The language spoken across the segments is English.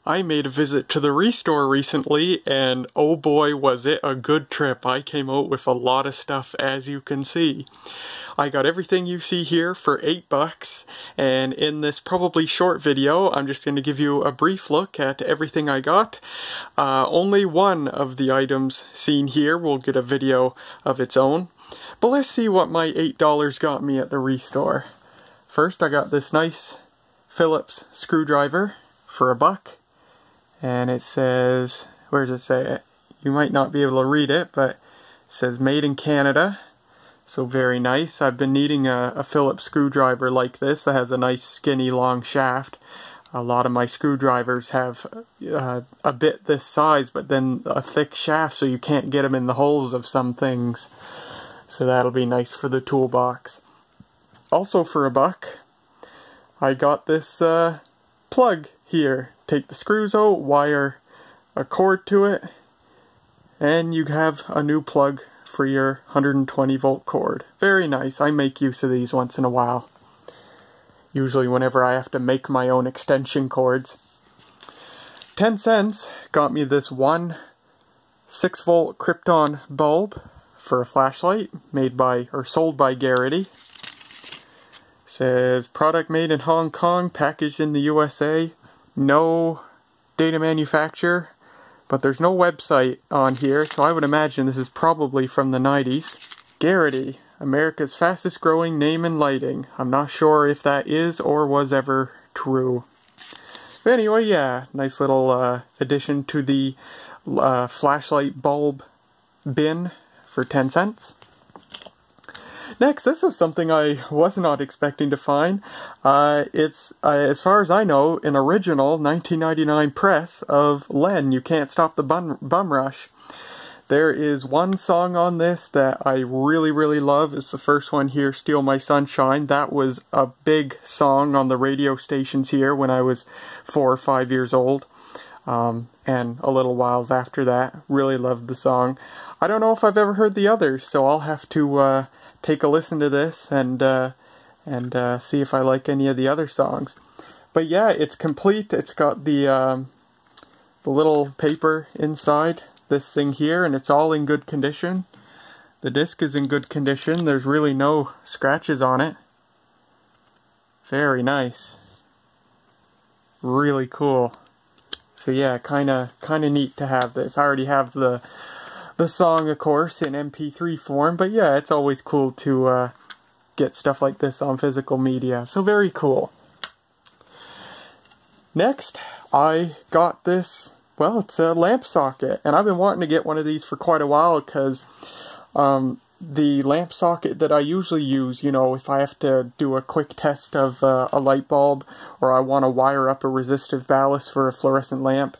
I made a visit to the ReStore recently, and oh boy was it a good trip. I came out with a lot of stuff, as you can see. I got everything you see here for $8, and in this probably short video I'm just going to give you a brief look at everything I got. Only one of the items seen here will get a video of its own, but let's see what my $8 got me at the ReStore. First, I got this nice Phillips screwdriver for $1. And it says, where does it say it? You might not be able to read it, but it says made in Canada. So very nice. I've been needing a Phillips screwdriver like this that has a nice skinny long shaft. A lot of my screwdrivers have a bit this size, but then a thick shaft so you can't get them in the holes of some things. So that'll be nice for the toolbox. Also for $1, I got this plug here. Take the screws out, wire a cord to it, and you have a new plug for your 120 volt cord. Very nice. I make use of these once in a while. Usually whenever I have to make my own extension cords. 10 cents got me this one 6 volt Krypton bulb for a flashlight made by, or sold by Garrity. Says product made in Hong Kong, packaged in the USA. No data manufacturer, but there's no website on here, so I would imagine this is probably from the 90s. Garrity, America's fastest growing name in lighting. I'm not sure if that is or was ever true. But anyway, yeah, nice little addition to the flashlight bulb bin for 10 cents. Next, this was something I was not expecting to find. It's, as far as I know, an original 1999 press of Len, You Can't Stop the Bum Rush. There is one song on this that I really love. It's the first one here, Steal My Sunshine. That was a big song on the radio stations here when I was 4 or 5 years old. And a little whiles after that. Really loved the song. I don't know if I've ever heard the others, so I'll have to take a listen to this and see if I like any of the other songs. But yeah, it's complete. It's got the little paper inside this thing here, and it's all in good condition. The disc is in good condition. There's really no scratches on it. Very nice. Really cool. So yeah, kinda neat to have this. I already have the song, of course, in MP3 form, but yeah, it's always cool to get stuff like this on physical media, so very cool. Next, I got this, well, it's a lamp socket, and I've been wanting to get one of these for quite a while, because the lamp socket that I usually use, you know, if I have to do a quick test of a light bulb, or I want to wire up a resistive ballast for a fluorescent lamp,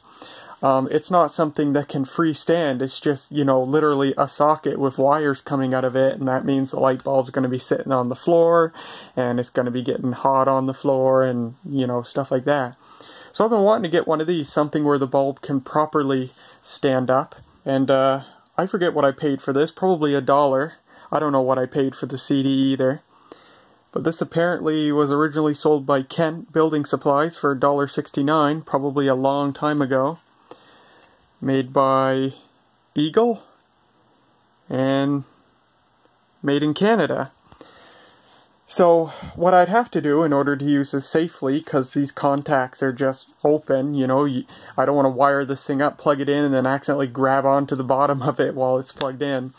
it's not something that can freestand. It's just, you know, literally a socket with wires coming out of it, and that means the light bulb's going to be sitting on the floor, and it's going to be getting hot on the floor, and, you know, stuff like that. So I've been wanting to get one of these, something where the bulb can properly stand up, and I forget what I paid for this, probably $1. I don't know what I paid for the CD either. But this apparently was originally sold by Kent Building Supplies for $1.69, probably a long time ago. Made by Eagle and made in Canada. So what I'd have to do in order to use this safely, because these contacts are just open, you know, I don't want to wire this thing up, plug it in, and then accidentally grab onto the bottom of it while it's plugged in.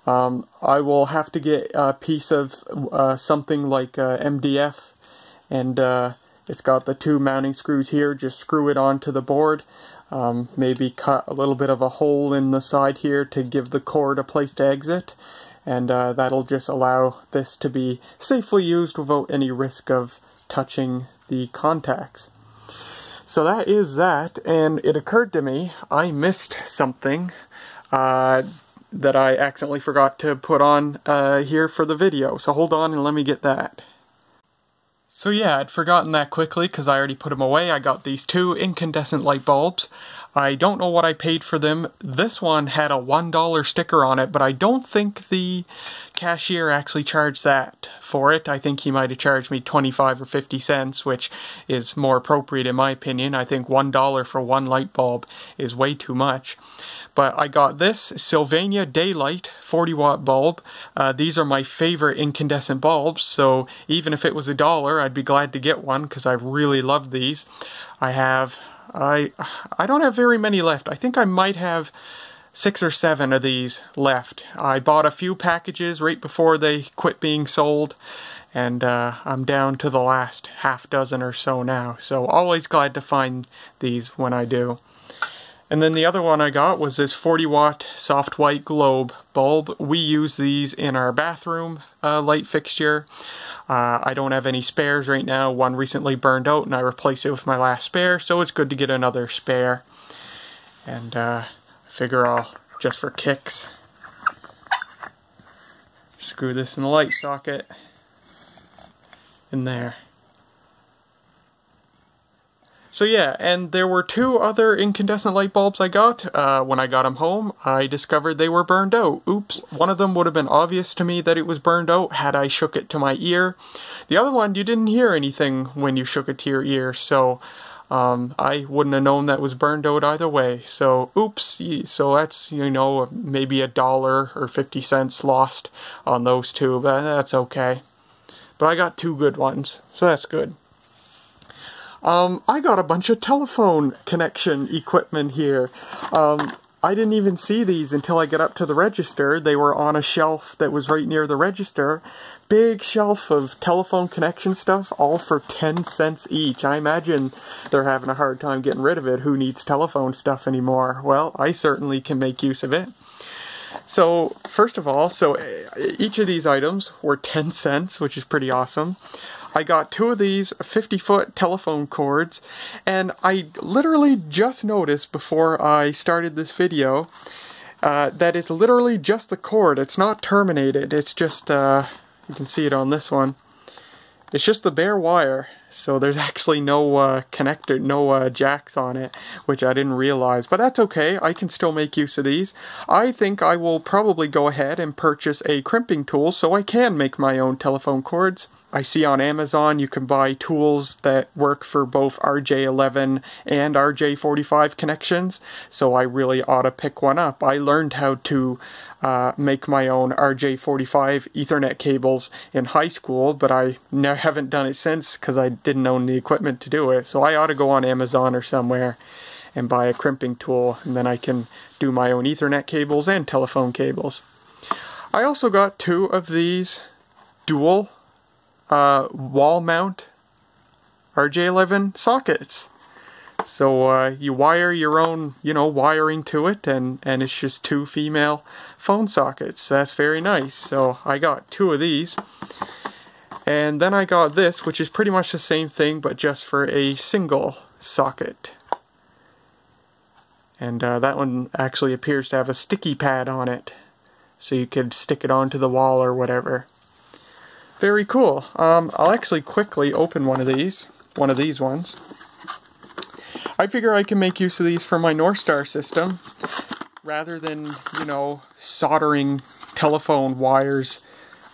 I will have to get a piece of something like MDF, and it's got the 2 mounting screws here. Just screw it onto the board. Maybe cut a little bit of a hole in the side here to give the cord a place to exit, and that'll just allow this to be safely used without any risk of touching the contacts. So that is that, and it occurred to me I missed something that I accidentally forgot to put on here for the video, so hold on and let me get that. So yeah, I'd forgotten that quickly because I already put them away. I got these two incandescent light bulbs. I don't know what I paid for them. This one had a $1 sticker on it, but I don't think the cashier actually charged that for it. I think he might have charged me 25 or 50 cents, which is more appropriate in my opinion. I think $1 for one light bulb is way too much. But I got this Sylvania Daylight 40-watt bulb. These are my favorite incandescent bulbs, so even if it was $1, I'd be glad to get one because I really love these. I don't have very many left. I think I might have 6 or 7 of these left. I bought a few packages right before they quit being sold, and I'm down to the last half dozen or so now. So always glad to find these when I do. And then the other one I got was this 40-watt soft white globe bulb. We use these in our bathroom light fixture. I don't have any spares right now. One recently burned out and I replaced it with my last spare, so it's good to get another spare. And I figure I'll, just for kicks, screw this in the light socket in there. So yeah, and there were 2 other incandescent light bulbs I got. When I got them home, I discovered they were burned out. Oops. One of them would have been obvious to me that it was burned out had I shook it to my ear. The other one, you didn't hear anything when you shook it to your ear, so I wouldn't have known that was burned out either way. So, oops. So that's, you know, maybe $1 or 50 cents lost on those 2, but that's okay. But I got 2 good ones, so that's good. I got a bunch of telephone connection equipment here. I didn't even see these until I got up to the register. They were on a shelf that was right near the register. Big shelf of telephone connection stuff, all for 10 cents each. I imagine they're having a hard time getting rid of it. Who needs telephone stuff anymore? Well, I certainly can make use of it. So, first of all, each of these items were 10 cents, which is pretty awesome. I got 2 of these 50-foot telephone cords, and I literally just noticed before I started this video that it's literally just the cord. It's not terminated. It's just, you can see it on this one. It's just the bare wire, so there's actually no connector, no jacks on it, which I didn't realize. But that's okay, I can still make use of these. I think I will probably go ahead and purchase a crimping tool so I can make my own telephone cords. I see on Amazon you can buy tools that work for both RJ11 and RJ45 connections, so I really ought to pick one up. I learned how to make my own RJ45 Ethernet cables in high school, but I haven't done it since because I didn't own the equipment to do it. So I ought to go on Amazon or somewhere and buy a crimping tool, and then I can do my own Ethernet cables and telephone cables. I also got 2 of these dual wall mount RJ11 sockets. So you wire your own, wiring to it, and it's just 2 female phone sockets. That's very nice. So I got 2 of these. And then I got this, which is pretty much the same thing, but just for a single socket. And that one actually appears to have a sticky pad on it, so you could stick it onto the wall or whatever. Very cool. I'll actually quickly open one of these ones. I figure I can make use of these for my North Star system, rather than, soldering telephone wires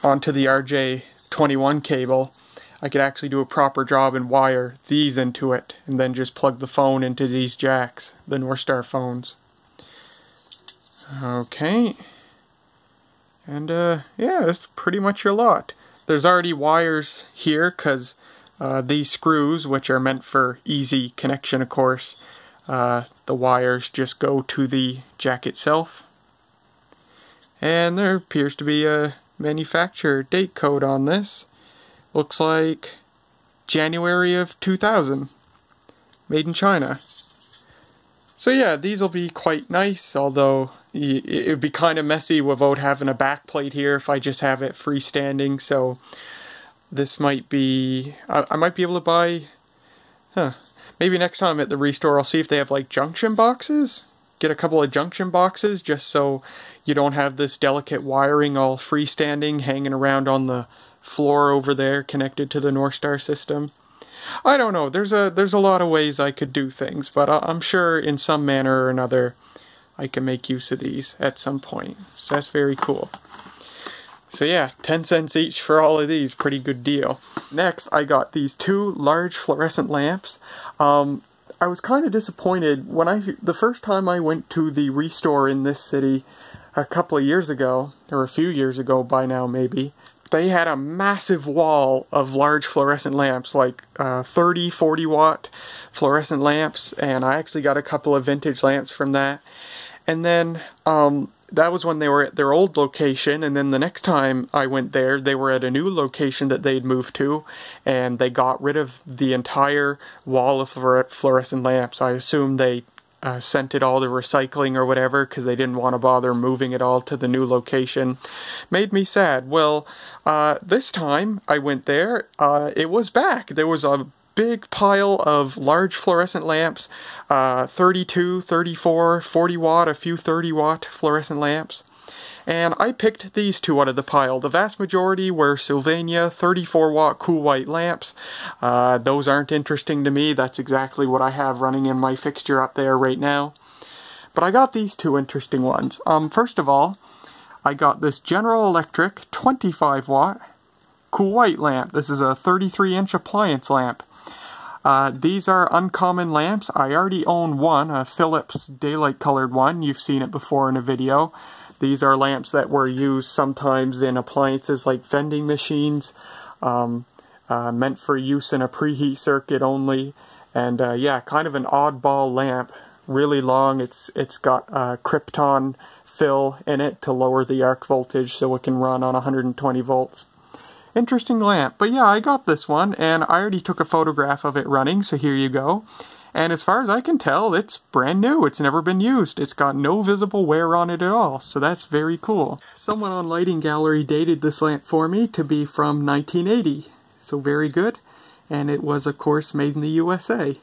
onto the RJ21 cable. I could actually do a proper job and wire these into it, and then just plug the phone into these jacks, the North Star phones. Okay. And, yeah, that's pretty much your lot. There's already wires here, because these screws, which are meant for easy connection, of course, the wires just go to the jack itself. And there appears to be a manufacturer date code on this. Looks like January of 2000. Made in China. So yeah, these will be quite nice, although it would be kind of messy without having a back plate here if I just have it freestanding. So this might be, I might be able to buy, maybe next time at the ReStore I'll see if they have like junction boxes. Get a couple of junction boxes just so you don't have this delicate wiring all freestanding hanging around on the floor over there connected to the North Star system. I don't know, there's a lot of ways I could do things, but I'm sure in some manner or another I can make use of these at some point. So that's very cool. So yeah, 10 cents each for all of these, pretty good deal. Next, I got these two large fluorescent lamps. I was kind of disappointed when the first time I went to the ReStore in this city a couple of years ago, or a few years ago by now maybe. They had a massive wall of large fluorescent lamps, like 30, 40 watt fluorescent lamps, and I actually got a couple of vintage lamps from that. And then that was when they were at their old location, and then the next time I went there, they were at a new location that they'd moved to, and they got rid of the entire wall of fluorescent lamps. I assume they sent it all to recycling or whatever, because they didn't want to bother moving it all to the new location. Made me sad. Well, this time I went there, it was back. There was a big pile of large fluorescent lamps, 32, 34, 40 watt, a few 30 watt fluorescent lamps. And I picked these two out of the pile. The vast majority were Sylvania 34 watt cool white lamps. Those aren't interesting to me. That's exactly what I have running in my fixture up there right now. But I got these two interesting ones. First of all, I got this General Electric 25 watt cool white lamp. This is a 33-inch appliance lamp. These are uncommon lamps. I already own one, a Philips daylight colored one. You've seen it before in a video. These are lamps that were used sometimes in appliances like vending machines, meant for use in a preheat circuit only. And yeah, kind of an oddball lamp, really long. It's got krypton fill in it to lower the arc voltage so it can run on 120 volts. Interesting lamp. But yeah, I got this one, and I already took a photograph of it running, so here you go. And as far as I can tell, it's brand new. It's never been used. It's got no visible wear on it at all, so that's very cool. Someone on Lighting Gallery dated this lamp for me to be from 1980, so very good. And it was, of course, made in the USA.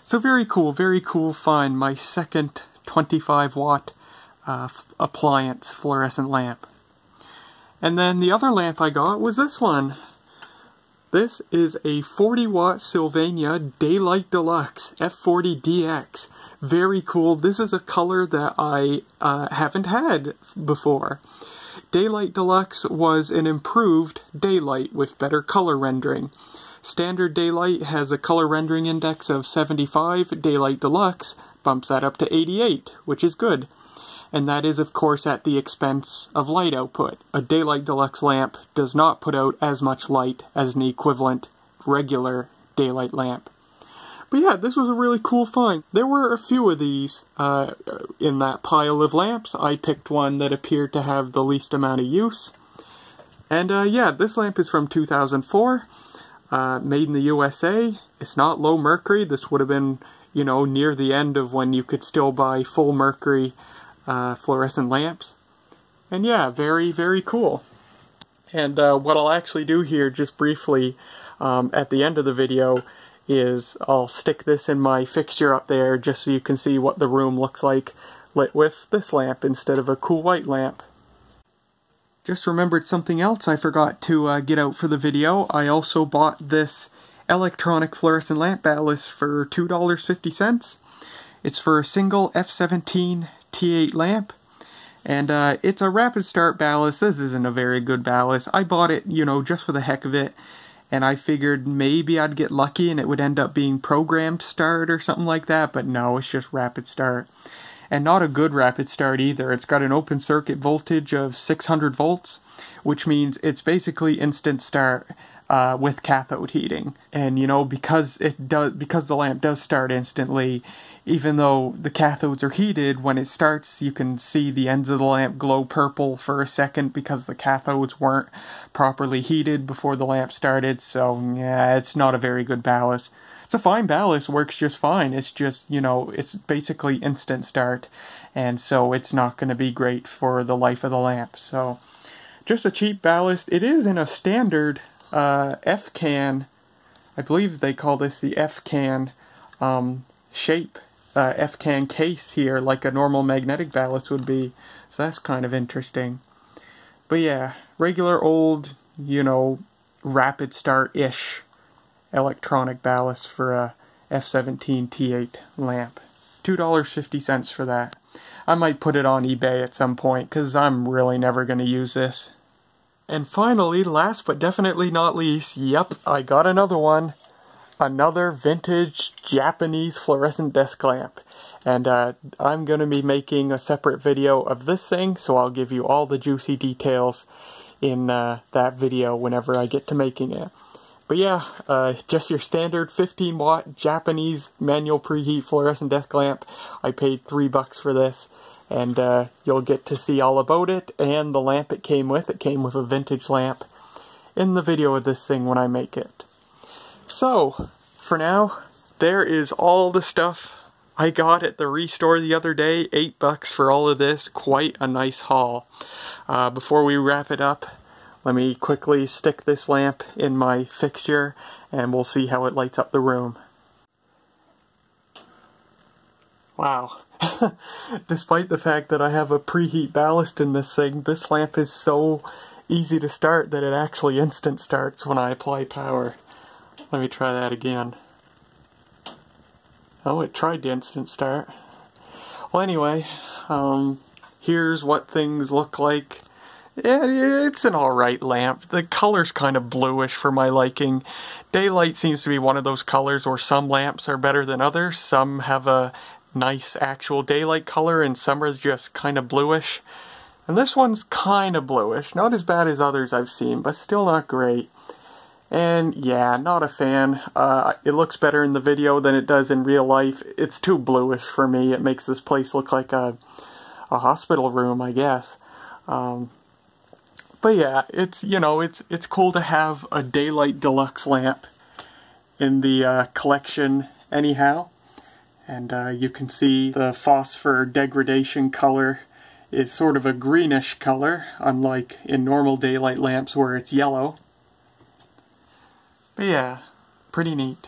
So very cool find. My second 25 watt appliance fluorescent lamp. And then the other lamp I got was this one. This is a 40 watt Sylvania Daylight Deluxe F40DX. Very cool. This is a color that I haven't had before. Daylight Deluxe was an improved Daylight with better color rendering. Standard Daylight has a color rendering index of 75. Daylight Deluxe bumps that up to 88, which is good. And that is, of course, at the expense of light output. A Daylight Deluxe lamp does not put out as much light as an equivalent regular daylight lamp. But yeah, this was a really cool find. There were a few of these in that pile of lamps. I picked one that appeared to have the least amount of use. And yeah, this lamp is from 2004, made in the USA. It's not low mercury. This would have been, you know, near the end of when you could still buy full mercury fluorescent lamps. And yeah, very cool. And what I'll actually do here just briefly at the end of the video is I'll stick this in my fixture up there just so you can see what the room looks like lit with this lamp instead of a cool white lamp. Just remembered something else I forgot to get out for the video. I also bought this electronic fluorescent lamp ballast for $2.50. It's for a single F17 T8 lamp, and it's a rapid start ballast. This isn't a very good ballast. I bought it, you know, just for the heck of it, and I figured maybe I'd get lucky and it would end up being programmed start or something like that, but no, it's just rapid start. And not a good rapid start either. It's got an open circuit voltage of 600 volts, which means it's basically instant start with cathode heating. And you know, because the lamp does start instantly, even though the cathodes are heated, when it starts you can see the ends of the lamp glow purple for a second because the cathodes weren't properly heated before the lamp started. So yeah, it's not a very good ballast. It's a fine ballast, works just fine. It's just, you know, it's basically instant start, and so it's not going to be great for the life of the lamp. So just a cheap ballast. It is in a standard F-can, I believe they call this the F-can shape, F-can case here, like a normal magnetic ballast would be. So that's kind of interesting. But yeah, regular old you know, rapid start-ish electronic ballast for a F17 T8 lamp. $2.50 for that. I might put it on eBay at some point because I'm really never going to use this. And finally, last but definitely not least, yep, I got another one. Another vintage Japanese fluorescent desk lamp. And I'm going to be making a separate video of this thing, so I'll give you all the juicy details in that video whenever I get to making it. But yeah, just your standard 15 watt Japanese manual preheat fluorescent desk lamp. I paid $3 for this, and you'll get to see all about it and the lamp it came with. It came with a vintage lamp in the video of this thing when I make it. So, for now, there is all the stuff I got at the ReStore the other day. $8 for all of this. Quite a nice haul. Before we wrap it up, let me quickly stick this lamp in my fixture and we'll see how it lights up the room. Wow. Despite the fact that I have a preheat ballast in this thing, this lamp is so easy to start that it actually instant starts when I apply power. Let me try that again. Oh, it tried to instant start. Well, anyway, here's what things look like. Yeah, it's an alright lamp. The color's kind of bluish for my liking. Daylight seems to be one of those colors where some lamps are better than others. Some have a nice actual daylight color and some are just kind of bluish. And this one's kind of bluish. Not as bad as others I've seen, but still not great. And yeah, not a fan. It looks better in the video than it does in real life. It's too bluish for me. It makes this place look like a hospital room, I guess. But yeah, it's, you know, it's cool to have a daylight deluxe lamp in the collection anyhow. And you can see the phosphor degradation color is sort of a greenish color, unlike in normal daylight lamps where it's yellow. But yeah, pretty neat.